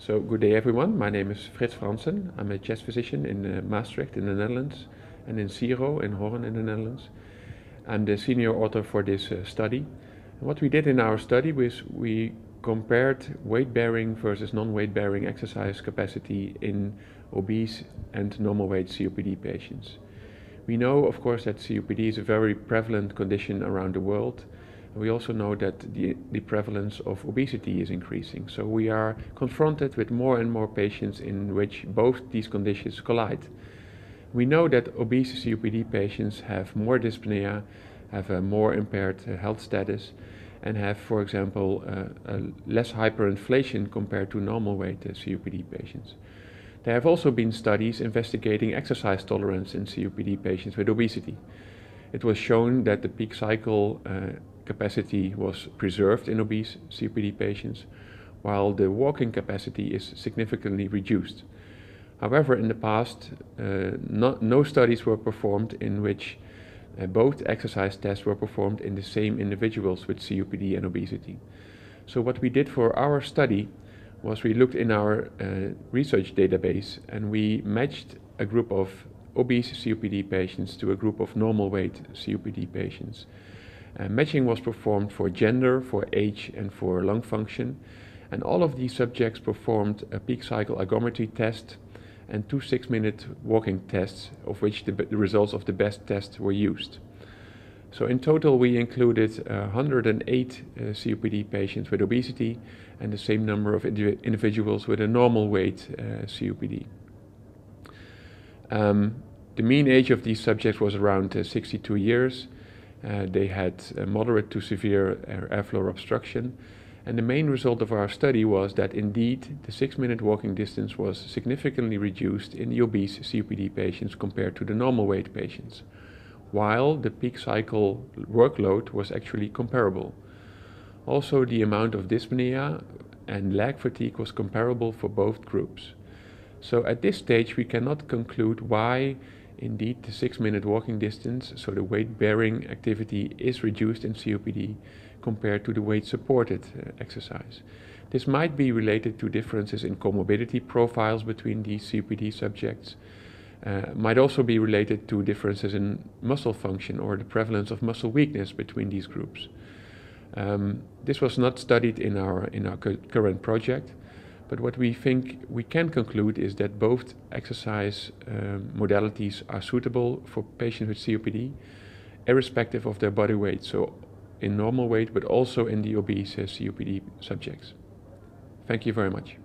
So good day everyone, my name is Frits Franssen. I'm a chest physician in Maastricht in the Netherlands and in Siro in Hoorn in the Netherlands. I'm the senior author for this study. And what we did in our study was we compared weight-bearing versus non-weight-bearing exercise capacity in obese and normal weight COPD patients. We know, of course, that COPD is a very prevalent condition around the world. We also know that the prevalence of obesity is increasing. So we are confronted with more and more patients in which both these conditions collide. We know that obese COPD patients have more dyspnea, have a more impaired health status, and have, for example, less hyperinflation compared to normal weight COPD patients. There have also been studies investigating exercise tolerance in COPD patients with obesity. It was shown that the peak cycle capacity was preserved in obese COPD patients, while the walking capacity is significantly reduced. However, in the past, no studies were performed in which both exercise tests were performed in the same individuals with COPD and obesity. So what we did for our study was we looked in our research database and we matched a group of obese COPD patients to a group of normal weight COPD patients. Matching was performed for gender, for age, and for lung function, and all of these subjects performed a peak cycle ergometry test and 2 6-minute walking tests, of which the results of the best tests were used. So in total we included 108 COPD patients with obesity and the same number of individuals with a normal weight COPD. The mean age of these subjects was around 62 years. They had moderate to severe airflow obstruction, and the main result of our study was that indeed the 6-minute walking distance was significantly reduced in the obese COPD patients compared to the normal weight patients, while the peak cycle workload was actually comparable. Also, the amount of dyspnea and leg fatigue was comparable for both groups. So at this stage we cannot conclude why indeed the 6-minute walking distance, so the weight-bearing activity, is reduced in COPD compared to the weight-supported exercise. This might be related to differences in comorbidity profiles between these COPD subjects. Might also be related to differences in muscle function or the prevalence of muscle weakness between these groups. This was not studied in our current project, but what we think we can conclude is that both exercise modalities are suitable for patients with COPD, irrespective of their body weight, so in normal weight, but also in the obese COPD subjects. Thank you very much.